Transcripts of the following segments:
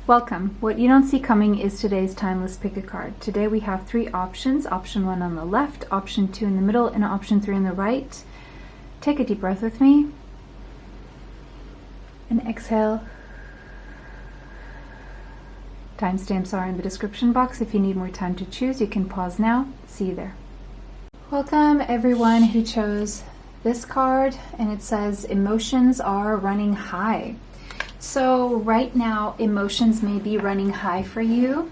Welcome. What you don't see coming is today's timeless pick a card. Today we have three options. Option 1 on the left, option 2 in the middle, and option 3 on the right. Take a deep breath with me. And exhale. Timestamps are in the description box. If you need more time to choose, you can pause now. See you there. Welcome everyone who chose this card, and it says emotions are running high. So right now, emotions may be running high for you.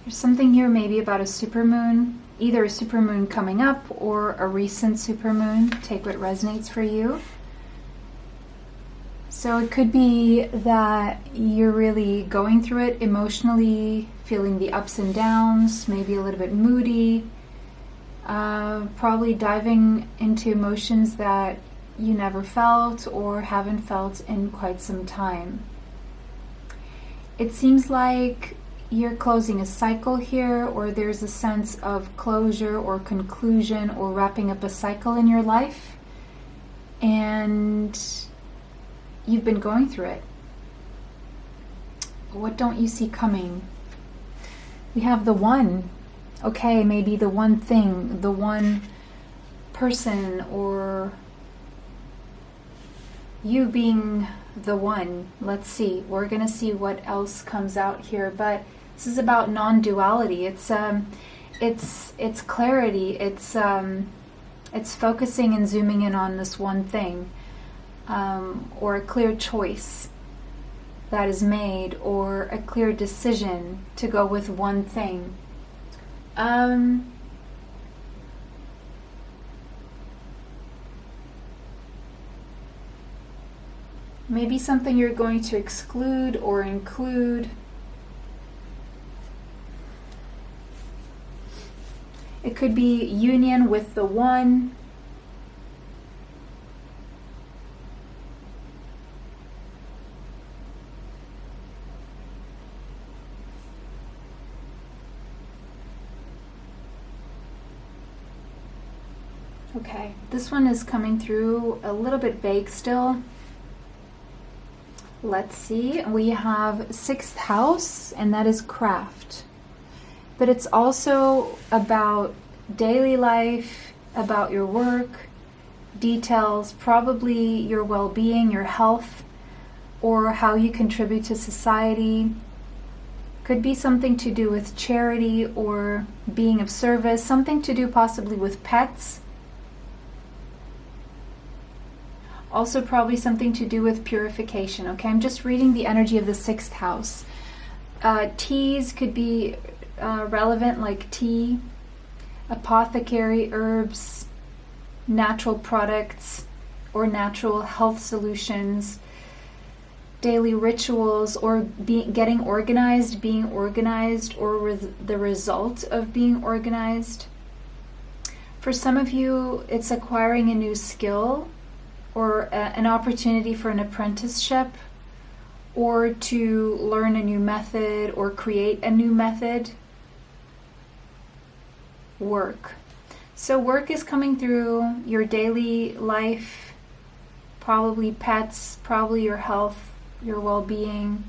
There's something here maybe about a supermoon, either a supermoon coming up or a recent supermoon. Take what resonates for you. So it could be that you're really going through it emotionally, feeling the ups and downs, maybe a little bit moody, probably diving into emotions that you never felt or haven't felt in quite some time. It seems like you're closing a cycle here, or there's a sense of closure or conclusion or wrapping up a cycle in your life, and you've been going through it. What don't you see coming? We have the one. Okay, maybe the one thing, the one person, or you being the one. Let's see. We're going to see what else comes out here, but this is about non-duality. It's clarity. It's focusing and zooming in on this one thing, or a clear choice that is made, or a clear decision to go with one thing. Maybe something you're going to exclude or include. It could be union with the one. Okay, this one is coming through a little bit vague still. Let's see, we have 6th house, and that is craft. But it's also about daily life, about your work, details, probably your well-being, your health, or how you contribute to society. Could be something to do with charity or being of service, something to do possibly with pets. Also probably something to do with purification. Okay, I'm just reading the energy of the 6th house. Teas could be relevant, like tea, apothecary, herbs, natural products, or natural health solutions, daily rituals, or getting organized, being organized, or the result of being organized. For some of you, it's acquiring a new skill, or an opportunity for an apprenticeship, or to learn a new method or create a new method. Work. So work is coming through your daily life, probably pets, probably your health, your well-being.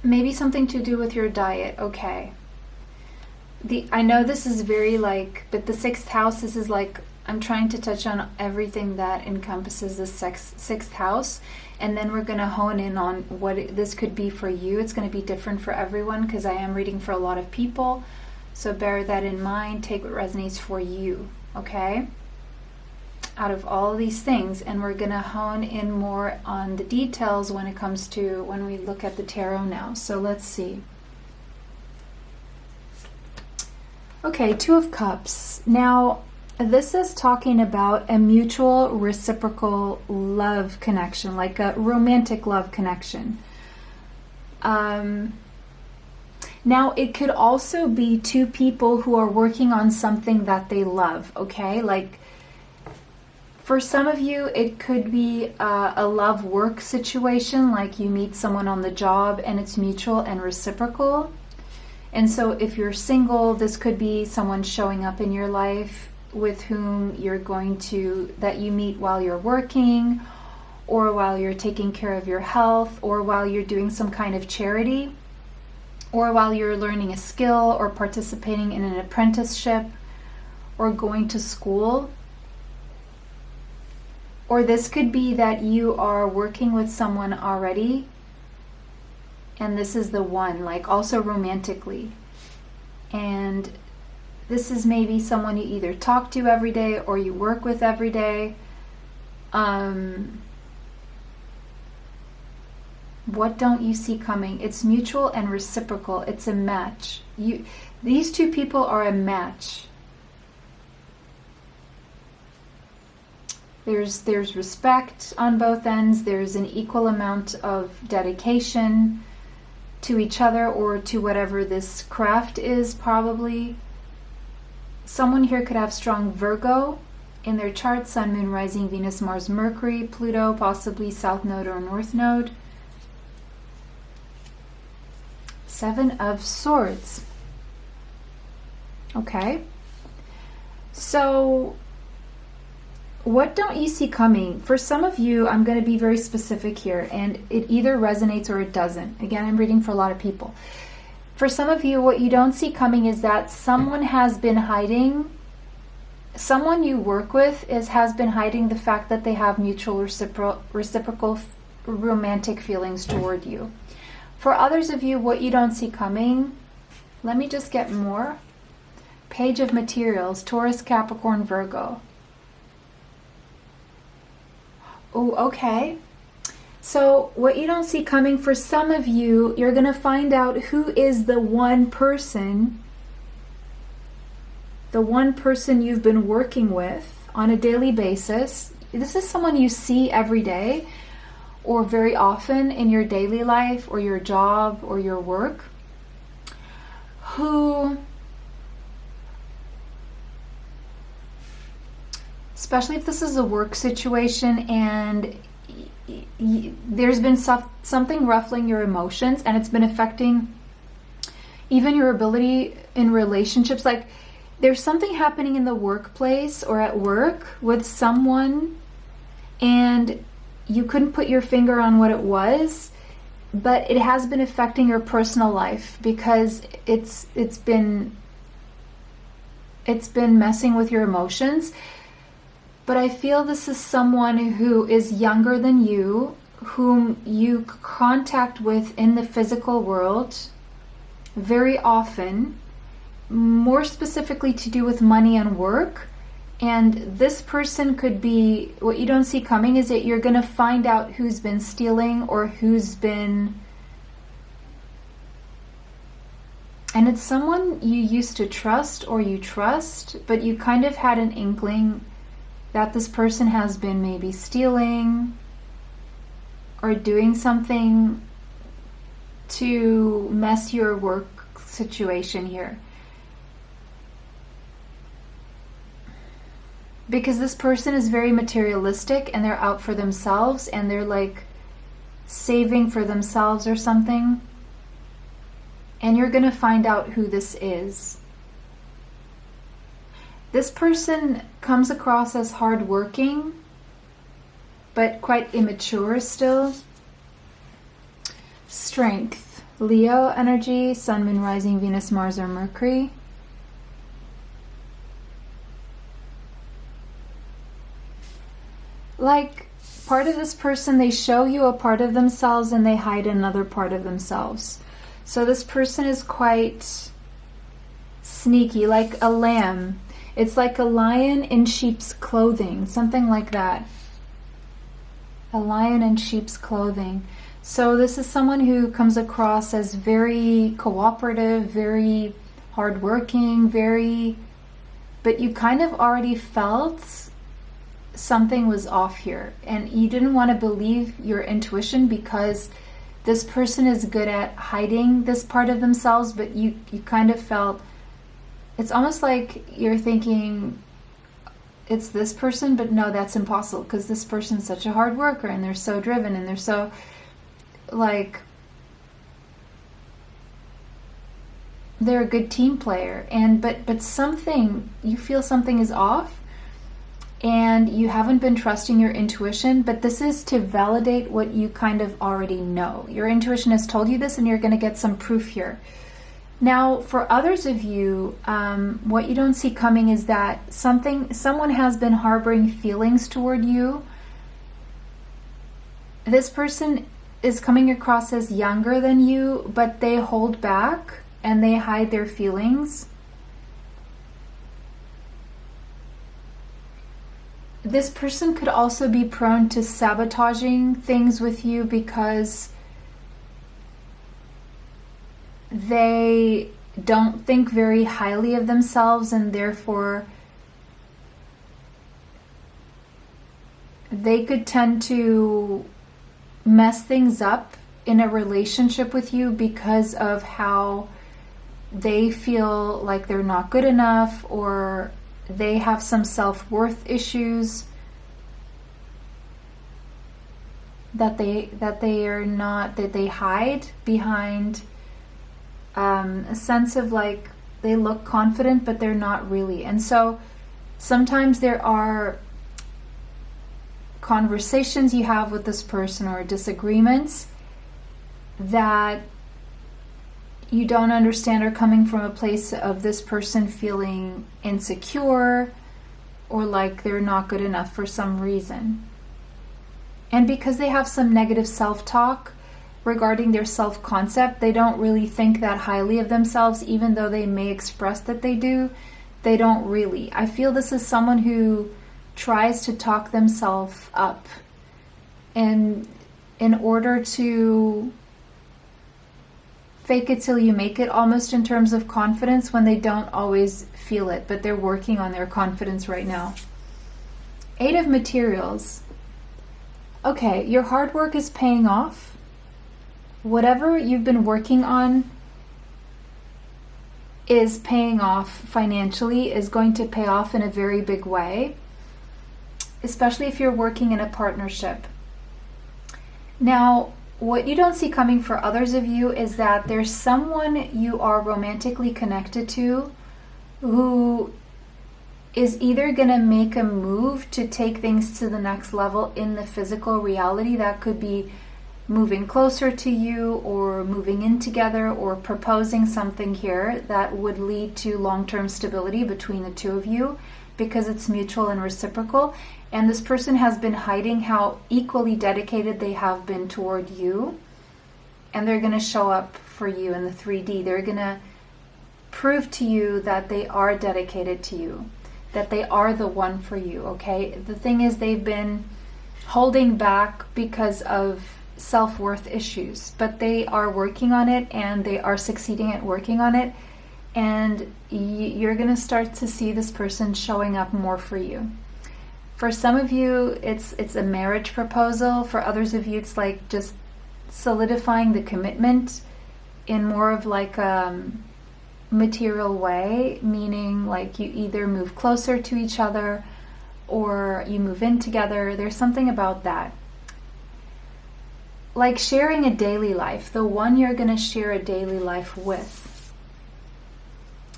Maybe something to do with your diet. Okay. I know this is very but the 6th house, this is I'm trying to touch on everything that encompasses the 6th house, and then we're going to hone in on what this could be for you. It's going to be different for everyone because I am reading for a lot of people, so bear that in mind. Take what resonates for you, okay? Out of all of these things, and we're going to hone in more on the details when we look at the tarot now. So let's see. Okay, 2 of Cups. Now, this is talking about a mutual reciprocal love connection, like a romantic love connection. Now, it could also be 2 people who are working on something that they love, okay? Like, for some of you, it could be a love work situation, like you meet someone on the job and it's mutual and reciprocal. And so if you're single, this could be someone showing up in your life with whom that you meet while you're working, or while you're taking care of your health, or while you're doing some kind of charity, or while you're learning a skill or participating in an apprenticeship or going to school. Or this could be that you are working with someone already and this is the one, like also romantically. And this is maybe someone you either talk to every day or you work with every day. What don't you see coming? It's mutual and reciprocal. It's a match. These two people are a match. There's respect on both ends. There's an equal amount of dedication to each other or to whatever this craft is, probably. Someone here could have strong Virgo in their chart, Sun, Moon, Rising, Venus, Mars, Mercury, Pluto, possibly South Node or North Node. Seven of Swords. Okay. So, what don't you see coming? For some of you, I'm going to be very specific here, and it either resonates or it doesn't. Again, I'm reading for a lot of people. For some of you, what you don't see coming is that someone has been hiding, someone you work with has been hiding the fact that they have mutual reciprocal romantic feelings toward you. For others of you, what you don't see coming, let me just get more. Page of Materials, Taurus, Capricorn, Virgo. Oh, okay. So what you don't see coming, for some of you, you're going to find out who is the one person you've been working with on a daily basis. This is someone you see every day or very often in your daily life or your job or your work, who, especially if this is a work situation and there's been something ruffling your emotions and it's been affecting even your ability in relationships. Like there's something happening in the workplace or at work with someone and you couldn't put your finger on what it was, but it has been affecting your personal life because it's been messing with your emotions. But I feel this is someone who is younger than you, whom you contact with in the physical world very often, more specifically to do with money and work. And this person could be, what you don't see coming is that you're going to find out who's been stealing or who's been, and it's someone you used to trust or you trust, but you kind of had an inkling that this person has been maybe stealing or doing something to mess your work situation here. Because this person is very materialistic and they're out for themselves and they're like saving for themselves or something. And you're going to find out who this is. This person comes across as hardworking, but quite immature still. Strength. Leo energy, Sun, Moon, Rising, Venus, Mars, or Mercury. Like, part of this person, they show you a part of themselves and they hide another part of themselves. So this person is quite sneaky, like a lamb. It's like a lion in sheep's clothing, something like that. A lion in sheep's clothing. So this is someone who comes across as very cooperative, very hardworking, but you kind of already felt something was off here. And you didn't want to believe your intuition because this person is good at hiding this part of themselves, but you kind of felt, it's almost like you're thinking it's this person, but no, that's impossible because this person's such a hard worker and they're so driven and they're so like, they're a good team player. And but something, you feel something is off. and you haven't been trusting your intuition, but this is to validate what you kind of already know. Your intuition has told you this, and you're going to get some proof here. Now, for others of you, what you don't see coming is that someone has been harboring feelings toward you. This person is coming across as younger than you, but they hold back and they hide their feelings. This person could also be prone to sabotaging things with you because they don't think very highly of themselves, and therefore they could tend to mess things up in a relationship with you because of how they feel like they're not good enough, or they have some self-worth issues that they hide behind a sense of like they look confident but they're not really. And so sometimes there are conversations you have with this person or disagreements that you don't understand are coming from a place of this person feeling insecure or like they're not good enough for some reason. And because they have some negative self-talk regarding their self-concept, they don't really think that highly of themselves, even though they may express that they do. They don't really. I feel this is someone who tries to talk themselves up, and in order to fake it till you make it, almost in terms of confidence, when they don't always feel it, but they're working on their confidence right now. 8 of Materials. Okay, your hard work is paying off. Whatever you've been working on is paying off financially, is going to pay off in a very big way, especially if you're working in a partnership. Now, what you don't see coming for others of you is that there's someone you are romantically connected to who is either going to make a move to take things to the next level in the physical reality. That could be moving closer to you, or moving in together, or proposing something here that would lead to long-term stability between the two of you, because it's mutual and reciprocal. And this person has been hiding how equally dedicated they have been toward you, and they're going to show up for you in the 3D. They're going to prove to you that they are dedicated to you, that they are the one for you, okay? The thing is, they've been holding back because of self-worth issues, but they are working on it, and they are succeeding at working on it, and you're going to start to see this person showing up more for you. For some of you, it's a marriage proposal. For others of you, it's like just solidifying the commitment in more of like a material way, meaning like you either move closer to each other or you move in together. There's something about that. Like sharing a daily life, the one you're going to share a daily life with.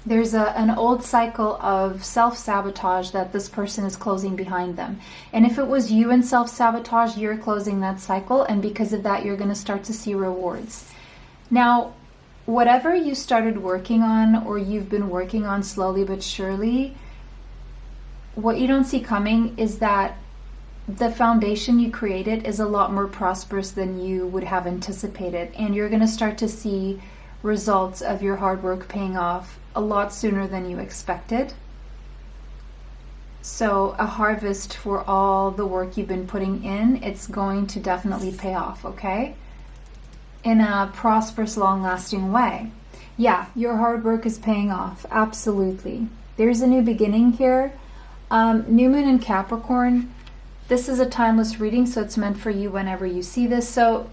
There's an old cycle of self-sabotage that this person is closing behind them. And if it was you in self-sabotage, you're closing that cycle, and because of that, you're going to start to see rewards. Now, whatever you started working on, or you've been working on slowly but surely, what you don't see coming is that the foundation you created is a lot more prosperous than you would have anticipated, and you're going to start to see results of your hard work paying off a lot sooner than you expected. So a harvest for all the work you've been putting in, it's going to definitely pay off, okay? In a prosperous, long-lasting way. Yeah, your hard work is paying off, absolutely. There's a new beginning here. New Moon in Capricorn. This is a timeless reading, so it's meant for you whenever you see this. So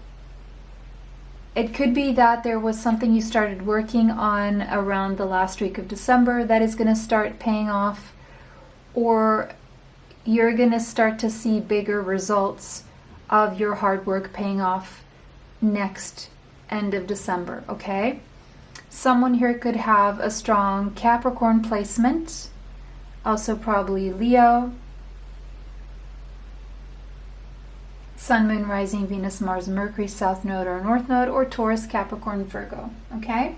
it could be that there was something you started working on around the last week of December that is going to start paying off, or you're going to start to see bigger results of your hard work paying off next end of December, okay? Someone here could have a strong Capricorn placement, also probably Leo. Sun, Moon, Rising, Venus, Mars, Mercury, South Node or North Node, or Taurus, Capricorn, Virgo. Okay?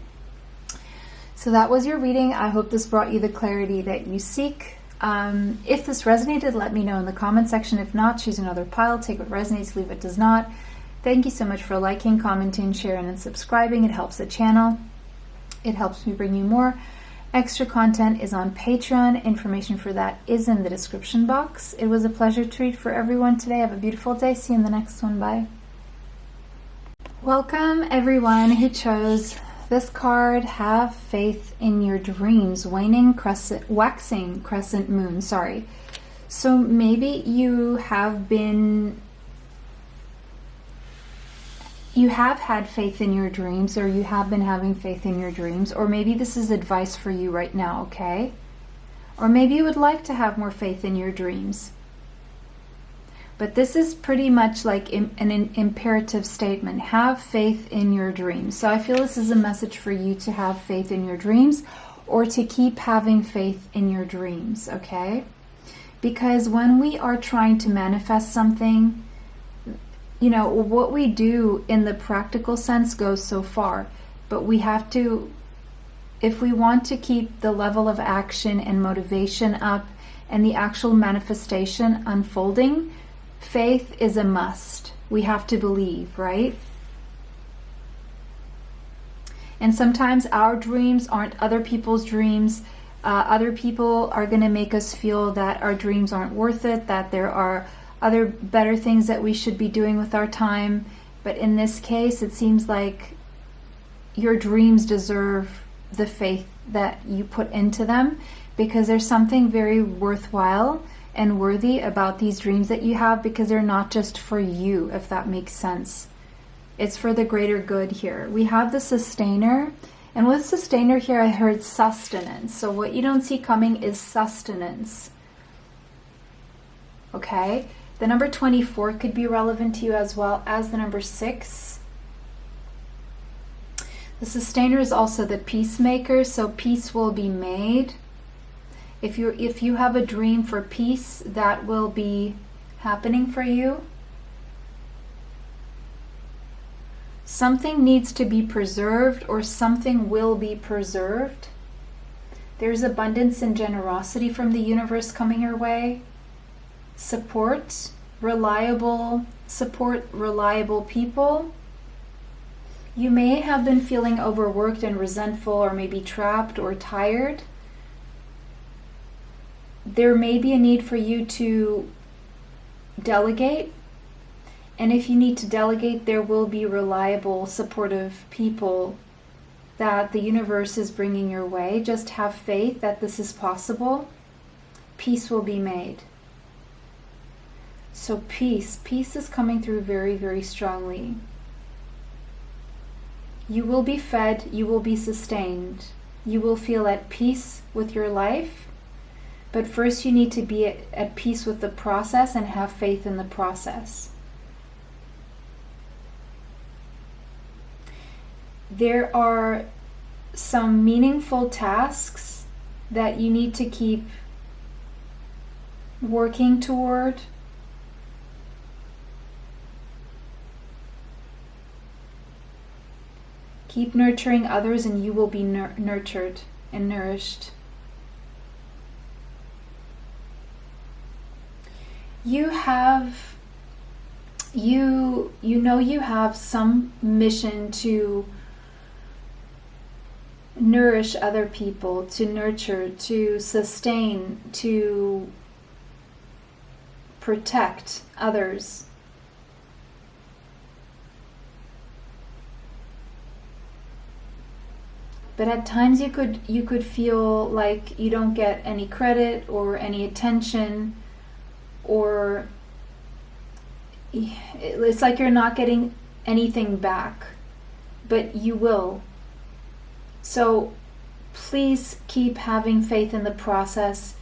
So that was your reading. I hope this brought you the clarity that you seek. If this resonated, let me know in the comment section. If not, choose another pile. Take what resonates, leave what does not. Thank you so much for liking, commenting, sharing, and subscribing. It helps the channel. It helps me bring you more. Extra content is on Patreon. Information for that is in the description box. It was a pleasure to read for everyone today. Have a beautiful day. See you in the next one. Bye. Welcome everyone who chose this card. Have faith in your dreams. Waxing crescent moon. Sorry. So maybe you have had faith in your dreams, or you have been having faith in your dreams, or maybe this is advice for you right now, okay? Or maybe you would like to have more faith in your dreams. But this is pretty much like an imperative statement. Have faith in your dreams. So I feel this is a message for you to have faith in your dreams, or to keep having faith in your dreams, okay? Because when we are trying to manifest something, you know, what we do in the practical sense goes so far, but we have to, if we want to keep the level of action and motivation up and the actual manifestation unfolding, faith is a must. We have to believe, right? And sometimes our dreams aren't other people's dreams. Other people are going to make us feel that our dreams aren't worth it, that there are other better things that we should be doing with our time. But in this case, it seems like your dreams deserve the faith that you put into them, because there's something very worthwhile and worthy about these dreams that you have, because they're not just for you, if that makes sense. It's for the greater good here. We have the sustainer, and with sustainer here I heard sustenance. So what you don't see coming is sustenance. Okay? The number 24 could be relevant to you, as well as the number 6. The sustainer is also the peacemaker, so peace will be made. If you have a dream for peace, that will be happening for you. Something needs to be preserved, or something will be preserved. There's abundance and generosity from the universe coming your way. Support, reliable people. You may have been feeling overworked and resentful, or maybe trapped or tired. There may be a need for you to delegate. And if you need to delegate, there will be reliable, supportive people that the universe is bringing your way. Just have faith that this is possible. Peace will be made. So peace is coming through very, very strongly. You will be fed, you will be sustained. You will feel at peace with your life. But first you need to be at peace with the process and have faith in the process. There are some meaningful tasks that you need to keep working toward. Keep nurturing others and you will be nurtured and nourished. You know you have some mission to nourish other people, to nurture, to sustain, to protect others. But at times you could feel like you don't get any credit or any attention, or it's like you're not getting anything back, but you will. So please keep having faith in the process.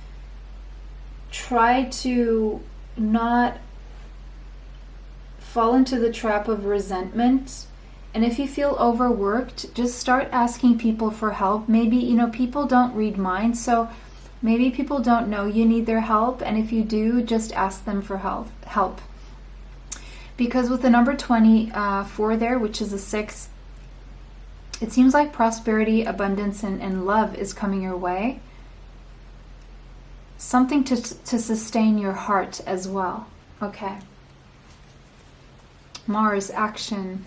Try to not fall into the trap of resentment. And if you feel overworked, just start asking people for help. Maybe, people don't read minds, so maybe people don't know you need their help. And if you do, just ask them for help. Because with the number 24 there, which is a 6, it seems like prosperity, abundance, and love is coming your way. Something to sustain your heart as well. Okay. Mars, action.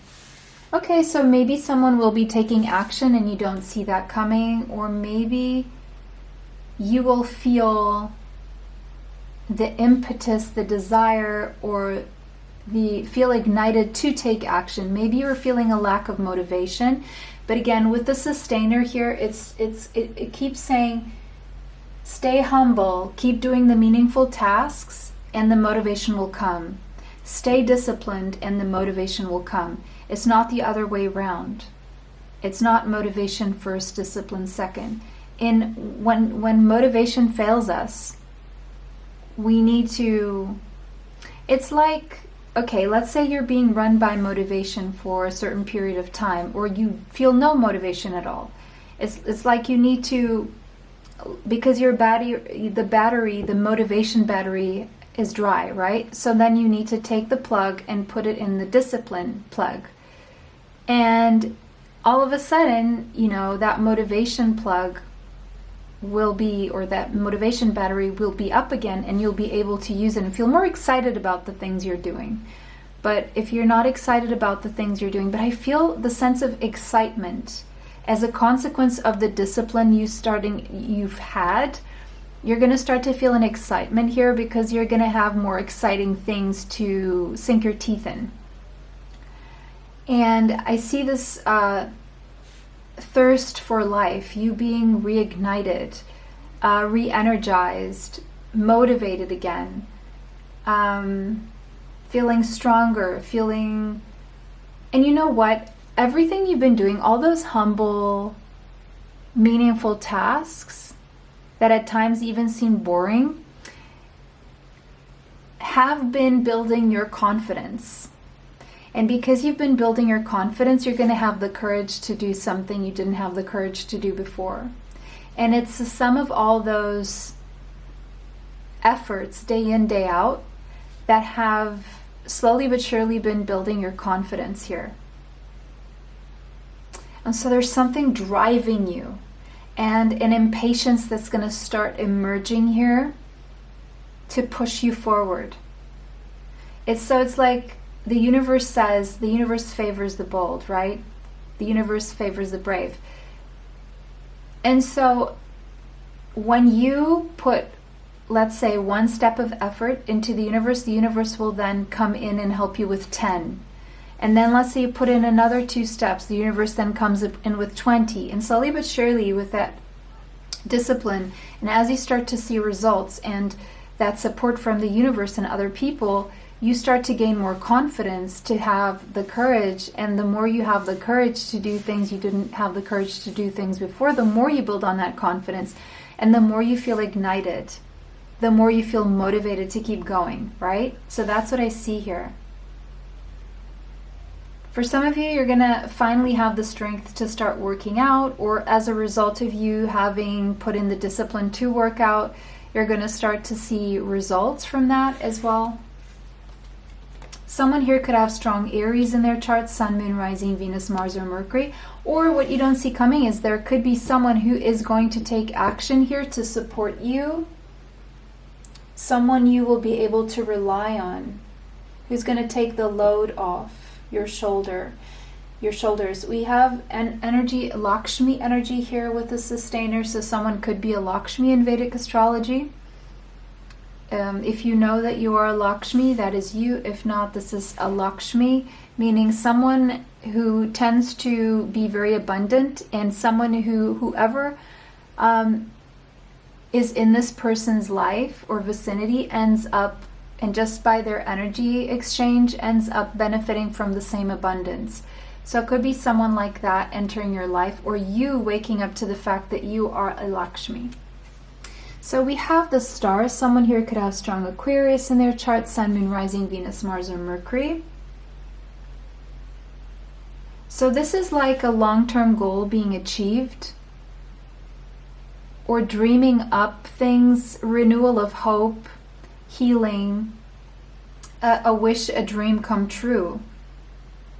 Okay, so maybe someone will be taking action and you don't see that coming, or maybe you will feel the impetus, the desire, or feel ignited to take action. Maybe you're feeling a lack of motivation, but again, with the sustainer here, it keeps saying, stay humble, keep doing the meaningful tasks, and the motivation will come. Stay disciplined, and the motivation will come. It's not the other way around. It's not motivation first, discipline second. When motivation fails us, we need to, it's like, okay, let's say you're being run by motivation for a certain period of time, or you feel no motivation at all. It's like you need to, because your the motivation battery is dry, right? So then you need to take the plug and put it in the discipline plug. And all of a sudden, that motivation plug will be, or that motivation battery will be up again, and you'll be able to use it and feel more excited about the things you're doing. But if you're not excited about the things you're doing, but I feel the sense of excitement as a consequence of the discipline you've had, you're going to start to feel an excitement here, because you're going to have more exciting things to sink your teeth in. And I see this thirst for life, you being reignited, re-energized, motivated again, feeling stronger, and you know what? Everything you've been doing, all those humble, meaningful tasks that at times even seem boring, have been building your confidence. And because you've been building your confidence, you're going to have the courage to do something you didn't have the courage to do before. And it's the sum of all those efforts, day in, day out, that have slowly but surely been building your confidence here. And so there's something driving you, and an impatience that's going to start emerging here to push you forward. It's like the universe says, the universe favors the bold, right? The universe favors the brave. And so when you put, let's say, one step of effort into the universe will then come in and help you with 10. And then let's say you put in another 2 steps, the universe then comes in with 20. And slowly but surely, with that discipline, and as you start to see results and that support from the universe and other people, you start to gain more confidence, to have the courage. And the more you have the courage to do things you didn't have the courage to do things before, the more you build on that confidence, and the more you feel ignited, the more you feel motivated to keep going, right? So that's what I see here. For some of you, you're going to finally have the strength to start working out, or as a result of you having put in the discipline to work out, you're going to start to see results from that as well. Someone here could have strong Aries in their chart, Sun, Moon, Rising, Venus, Mars, or Mercury. Or what you don't see coming is there could be someone who is going to take action here to support you. Someone you will be able to rely on, who's going to take the load off your shoulders. We have an energy, Lakshmi energy here with the sustainer, so someone could be a Lakshmi in Vedic astrology. If you know that you are a Lakshmi, that is you. If not, this is a Lakshmi, meaning someone who tends to be very abundant, and someone whoever is in this person's life or vicinity ends up, and just by their energy exchange, ends up benefiting from the same abundance. So it could be someone like that entering your life, or you waking up to the fact that you are a Lakshmi. So we have the stars. Someone here could have strong Aquarius in their chart, Sun, Moon, Rising, Venus, Mars, or Mercury. So this is like a long-term goal being achieved, or dreaming up things, renewal of hope, healing, a wish, a dream come true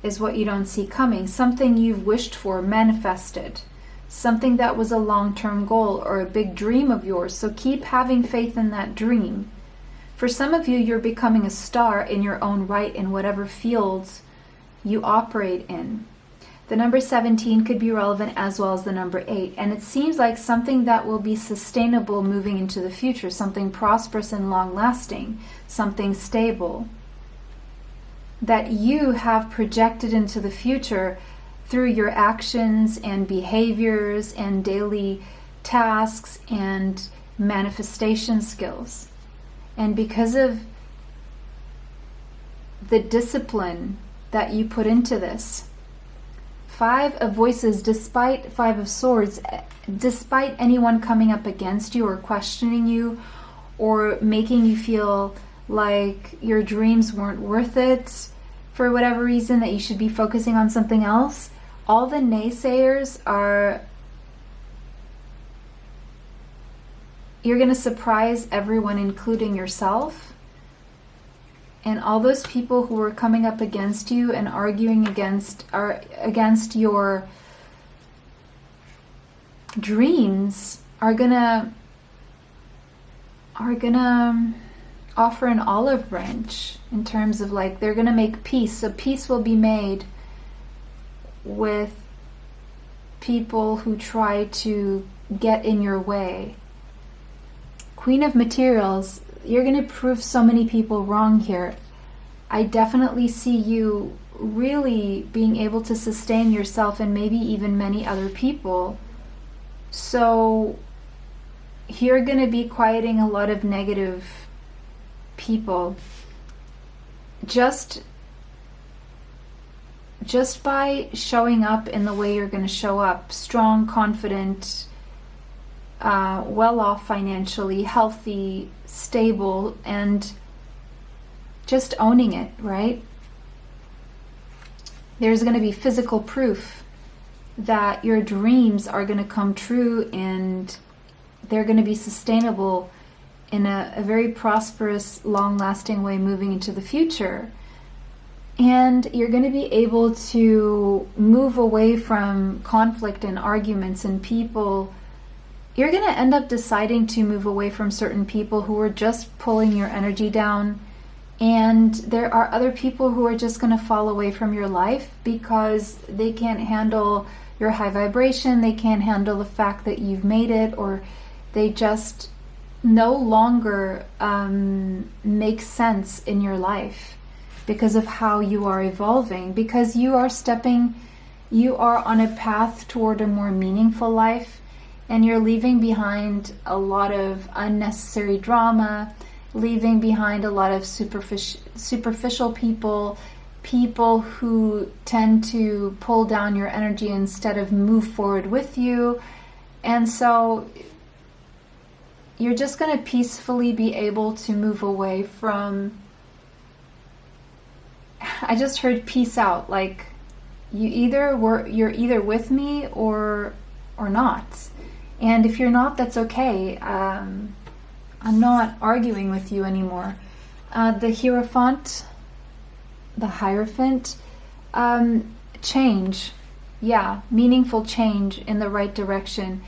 is what you don't see coming. Something you've wished for manifested. Something that was a long-term goal or a big dream of yours. So keep having faith in that dream. For some of you, you're becoming a star in your own right in whatever fields you operate in. The number 17 could be relevant as well as the number 8. And it seems like something that will be sustainable moving into the future. Something prosperous and long-lasting. Something stable. That you have projected into the future through your actions and behaviors and daily tasks and manifestation skills. And because of the discipline that you put into this, 5 of voices, despite 5 of swords, despite anyone coming up against you or questioning you or making you feel like your dreams weren't worth it for whatever reason, that you should be focusing on something else, all the naysayers are, you're going to surprise everyone, including yourself. And all those people who are coming up against you and arguing against your dreams are gonna offer an olive branch in terms of, like, they're gonna make peace. So peace will be made with people who try to get in your way. Queen of Materials, you're going to prove so many people wrong here. I definitely see you really being able to sustain yourself and maybe even many other people. So you're going to be quieting a lot of negative people. Just by showing up in the way you're going to show up, strong, confident, well off financially, healthy, stable, and just owning it, right? There's going to be physical proof that your dreams are going to come true and they're going to be sustainable in a very prosperous, long-lasting way moving into the future. And you're going to be able to move away from conflict and arguments and people. You're going to end up deciding to move away from certain people who are just pulling your energy down. And there are other people who are just going to fall away from your life because they can't handle your high vibration. They can't handle the fact that you've made it, or they just no longer make sense in your life because of how you are evolving, because you are on a path toward a more meaningful life, and you're leaving behind a lot of unnecessary drama, leaving behind a lot of superficial people who tend to pull down your energy instead of move forward with you. And so you're just going to peacefully be able to move away from, I just heard peace out, like you're either with me or not. And if you're not, that's okay. I'm not arguing with you anymore. The Hierophant, change. Yeah, meaningful change in the right direction.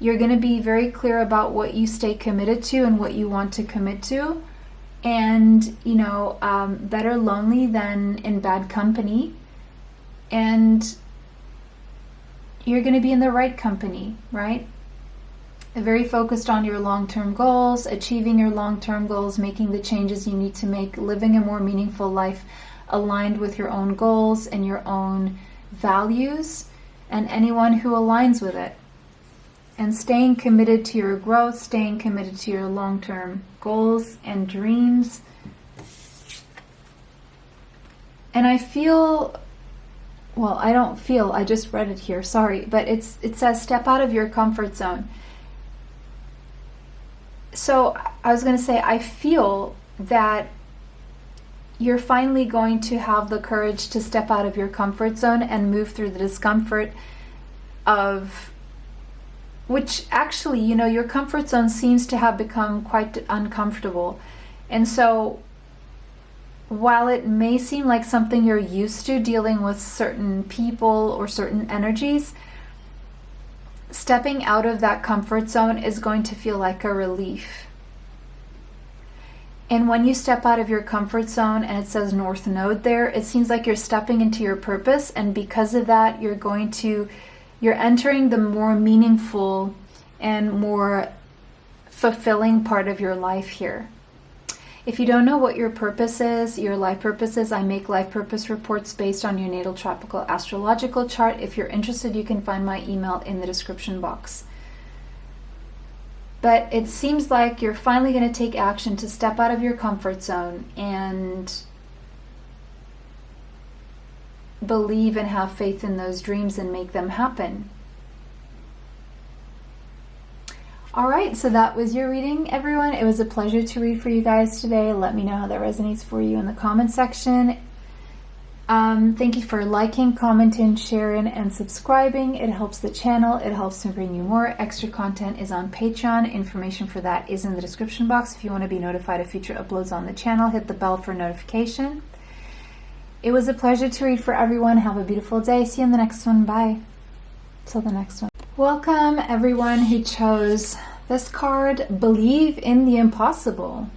You're going to be very clear about what you stay committed to and what you want to commit to. And, better lonely than in bad company. And you're going to be in the right company, right? Very focused on your long-term goals, achieving your long-term goals, making the changes you need to make, living a more meaningful life aligned with your own goals and your own values and anyone who aligns with it. And staying committed to your growth, staying committed to your long-term goals and dreams. And I just read it here, sorry, but it says step out of your comfort zone. So I was going to say, I feel that you're finally going to have the courage to step out of your comfort zone and move through the discomfort of, which actually, your comfort zone seems to have become quite uncomfortable. And so while it may seem like something you're used to, dealing with certain people or certain energies, stepping out of that comfort zone is going to feel like a relief. And when you step out of your comfort zone and it says North Node there, it seems like you're stepping into your purpose, and because of that, you're entering the more meaningful and more fulfilling part of your life here. If you don't know what your purpose is, your life purpose is, I make life purpose reports based on your natal tropical astrological chart. If you're interested, you can find my email in the description box. But it seems like you're finally going to take action to step out of your comfort zone and believe and have faith in those dreams and make them happen. All right, so that was your reading, everyone. It was a pleasure to read for you guys today. Let me know how that resonates for you in the comment section. Thank you for liking, commenting, sharing, and subscribing. It helps the channel. It helps to bring you more. Extra content is on Patreon. Information for that is in the description box. If you want to be notified of future uploads on the channel, hit the bell for notification. It was a pleasure to read for everyone. Have a beautiful day. See you in the next one. Bye. Till the next one. Welcome, everyone who chose this card, Believe in the Impossible.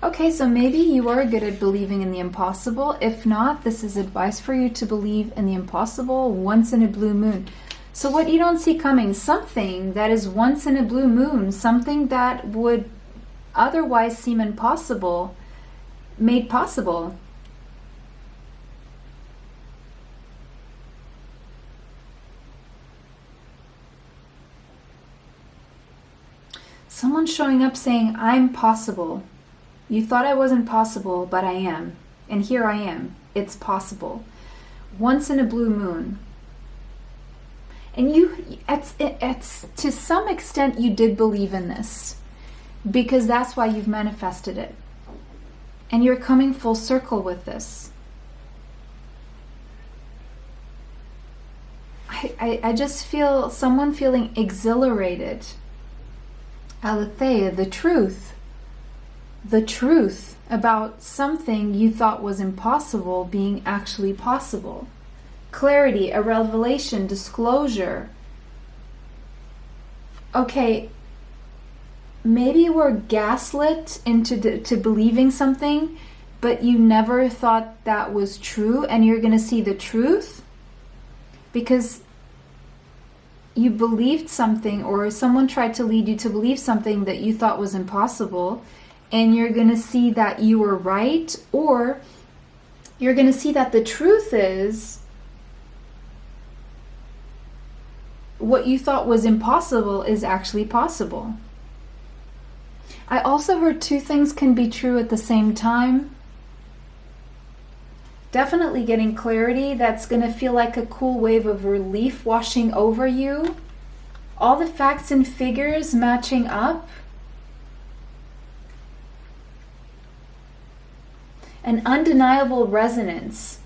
Okay, so maybe you are good at believing in the impossible. If not, this is advice for you to believe in the impossible once in a blue moon. So what you don't see coming, something that is once in a blue moon, something that would otherwise seem impossible, made possible. Someone showing up saying, I'm possible. You thought I wasn't possible, but I am. And here I am. It's possible. Once in a blue moon. And it's to some extent you did believe in this, because that's why you've manifested it. And you're coming full circle with this. I just feel someone feeling exhilarated. Aletheia, the truth about something you thought was impossible being actually possible. Clarity, a revelation, disclosure. Okay, maybe you were gaslit into believing something, but you never thought that was true, and you're going to see the truth because you believed something, or someone tried to lead you to believe something that you thought was impossible, and you're going to see that you were right, or you're going to see that the truth is what you thought was impossible is actually possible. I also heard two things can be true at the same time. Definitely getting clarity that's going to feel like a cool wave of relief washing over you. All the facts and figures matching up. An undeniable resonance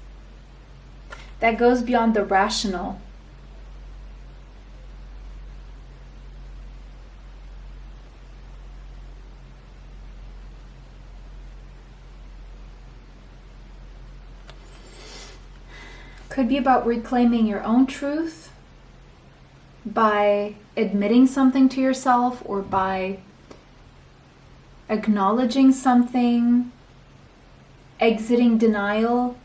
that goes beyond the rational. Could be about reclaiming your own truth by admitting something to yourself, or by acknowledging something, exiting denial,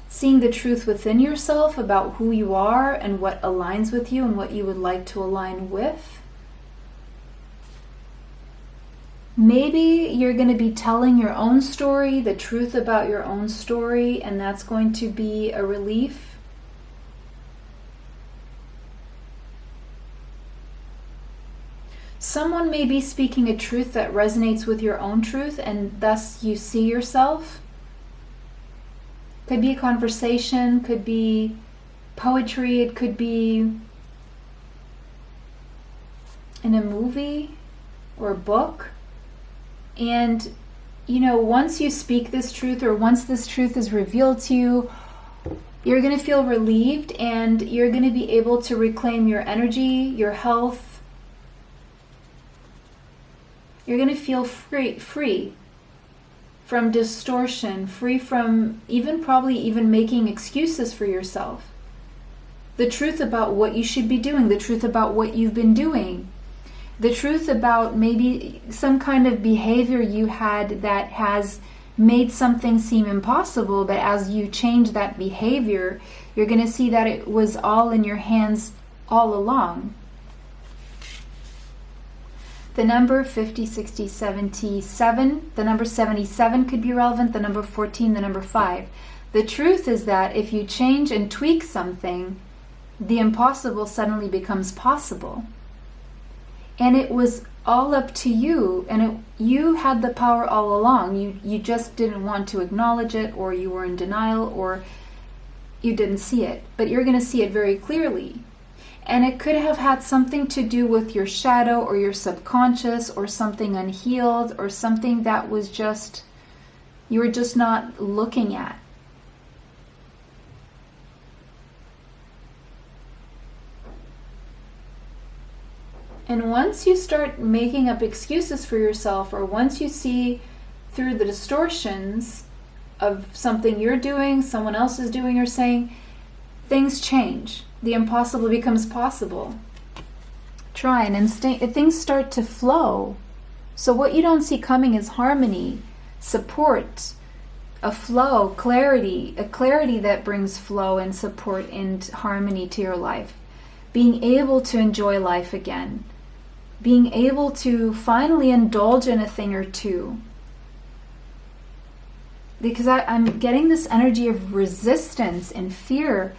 seeing the truth within yourself about who you are and what aligns with you and what you would like to align with. Maybe you're going to be telling your own story, the truth about your own story, and that's going to be a relief. Someone may be speaking a truth that resonates with your own truth, and thus you see yourself. Could be a conversation, could be poetry, it could be in a movie or a book. And, you know, once you speak this truth, or once this truth is revealed to you, you're going to feel relieved, and you're going to be able to reclaim your energy, your health, You're going to feel free from distortion, free from probably even making excuses for yourself. The truth about what you should be doing, the truth about what you've been doing, the truth about maybe some kind of behavior you had that has made something seem impossible, but as you change that behavior, you're going to see that it was all in your hands all along. The number 50, 60, 77, the number 77 could be relevant, the number 14, the number 5. The truth is that if you change and tweak something, the impossible suddenly becomes possible. And it was all up to you, and you had the power all along. You just didn't want to acknowledge it, or you were in denial, or you didn't see it. But you're going to see it very clearly. And it could have had something to do with your shadow or your subconscious or something unhealed or something that was just, you were just not looking at. And once you start making up excuses for yourself, or once you see through the distortions of something you're doing, someone else is doing or saying, things change. The impossible becomes possible. Try and things start to flow. So what you don't see coming is harmony, support, a flow, clarity, a clarity that brings flow and support and harmony to your life. Being able to enjoy life again. Being able to finally indulge in a thing or two. Because I'm getting this energy of resistance and fear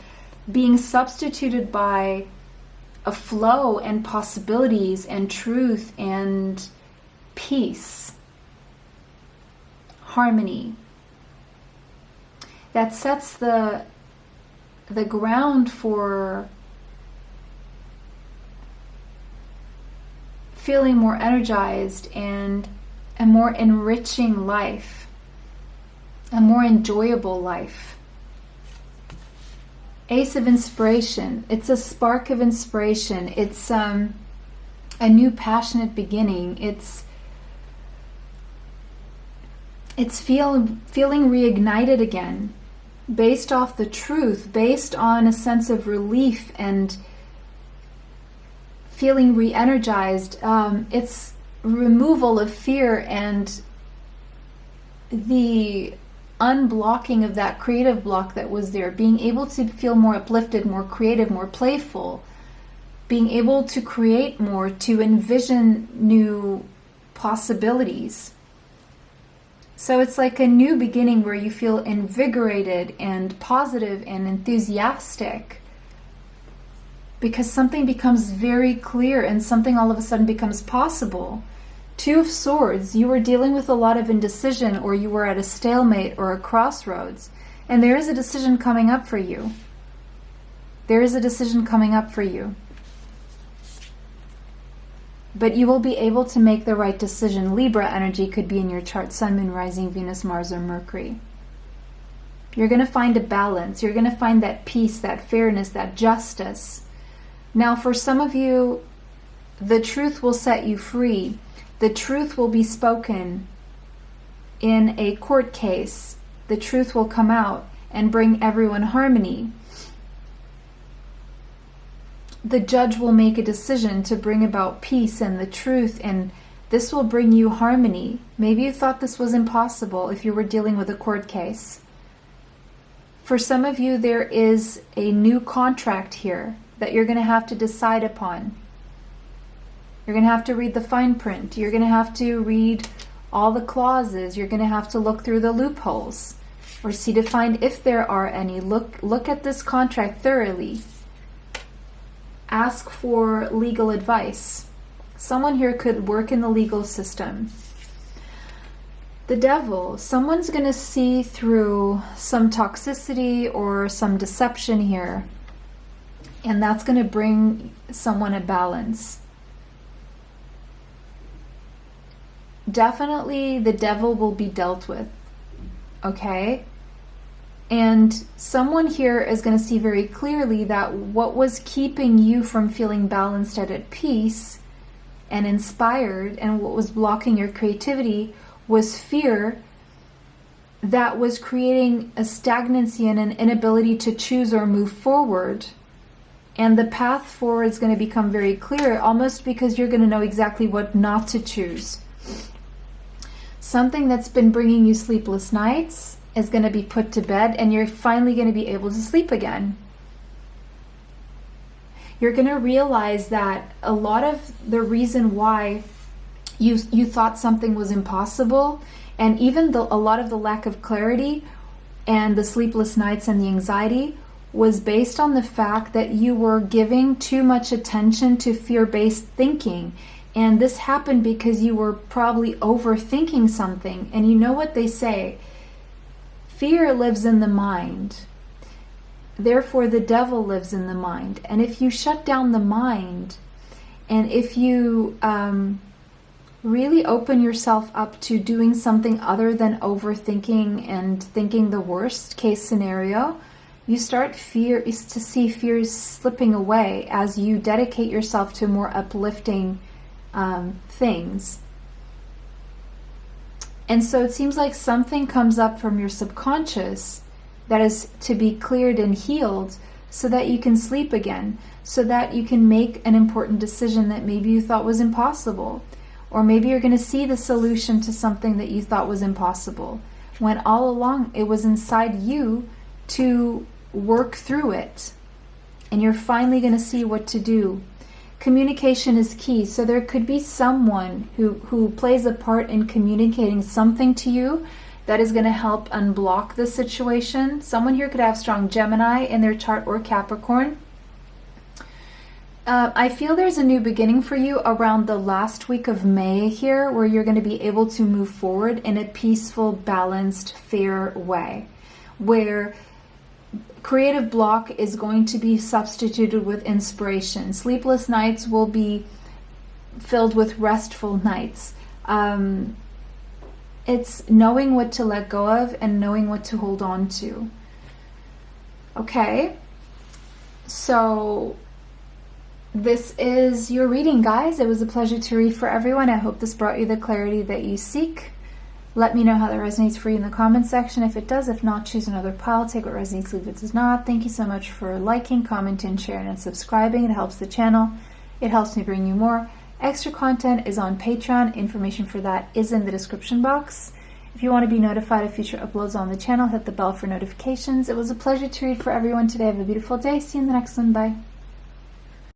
being substituted by a flow and possibilities and truth and peace, harmony. That sets the ground for feeling more energized and a more enriching life, a more enjoyable life. Ace of Inspiration. It's a spark of inspiration. It's a new passionate beginning. It's feeling reignited again, based off the truth, based on a sense of relief and feeling re-energized. It's removal of fear and the unblocking of that creative block that was there, being able to feel more uplifted, more creative, more playful, being able to create more, to envision new possibilities. So it's like a new beginning where you feel invigorated and positive and enthusiastic because something becomes very clear and something all of a sudden becomes possible. Two of Swords, you were dealing with a lot of indecision, or you were at a stalemate or a crossroads, and there is a decision coming up for you. There is a decision coming up for you. But you will be able to make the right decision. Libra energy could be in your chart, Sun, Moon, Rising, Venus, Mars, or Mercury. You're going to find a balance. You're going to find that peace, that fairness, that justice. Now, for some of you, the truth will set you free. The truth will be spoken in a court case. The truth will come out and bring everyone harmony. The judge will make a decision to bring about peace and the truth, and this will bring you harmony. Maybe you thought this was impossible if you were dealing with a court case. For some of you, there is a new contract here that you're going to have to decide upon. You're going to have to read the fine print. You're going to have to read all the clauses. You're going to have to look through the loopholes or see to find if there are any. Look at this contract thoroughly. Ask for legal advice. Someone here could work in the legal system. The Devil, someone's going to see through some toxicity or some deception here, and that's going to bring someone a balance. Definitely the devil will be dealt with, okay? And someone here is going to see very clearly that what was keeping you from feeling balanced and at peace and inspired, and what was blocking your creativity was fear that was creating a stagnancy and an inability to choose or move forward. And the path forward is going to become very clear, almost because you're going to know exactly what not to choose. Something that's been bringing you sleepless nights is going to be put to bed, and you're finally going to be able to sleep again. You're going to realize that a lot of the reason why you thought something was impossible, and even a lot of the lack of clarity and the sleepless nights and the anxiety, was based on the fact that you were giving too much attention to fear-based thinking. And this happened because you were probably overthinking something. And you know what they say, fear lives in the mind. Therefore, the devil lives in the mind. And if you shut down the mind, and if you really open yourself up to doing something other than overthinking and thinking the worst case scenario, you start to see fears slipping away as you dedicate yourself to more uplifting things. And so it seems like something comes up from your subconscious that is to be cleared and healed so that you can sleep again, so that you can make an important decision that maybe you thought was impossible. Or maybe you're going to see the solution to something that you thought was impossible, when all along it was inside you to work through it. And you're finally going to see what to do. Communication is key. So there could be someone who plays a part in communicating something to you that is going to help unblock the situation. Someone here could have strong Gemini in their chart, or Capricorn. I feel there's a new beginning for you around the last week of May here, where you're going to be able to move forward in a peaceful, balanced, fair way, where creative block is going to be substituted with inspiration. Sleepless nights will be filled with restful nights. It's knowing what to let go of and knowing what to hold on to. Okay, so this is your reading, guys. It was a pleasure to read for everyone. I hope this brought you the clarity that you seek. Let me know how that resonates for you in the comment section. If it does, if not, choose another pile. Take what resonates, leave what does not. Thank you so much for liking, commenting, sharing, and subscribing. It helps the channel. It helps me bring you more. Extra content is on Patreon. Information for that is in the description box. If you want to be notified of future uploads on the channel, hit the bell for notifications. It was a pleasure to read for everyone today. Have a beautiful day. See you in the next one. Bye.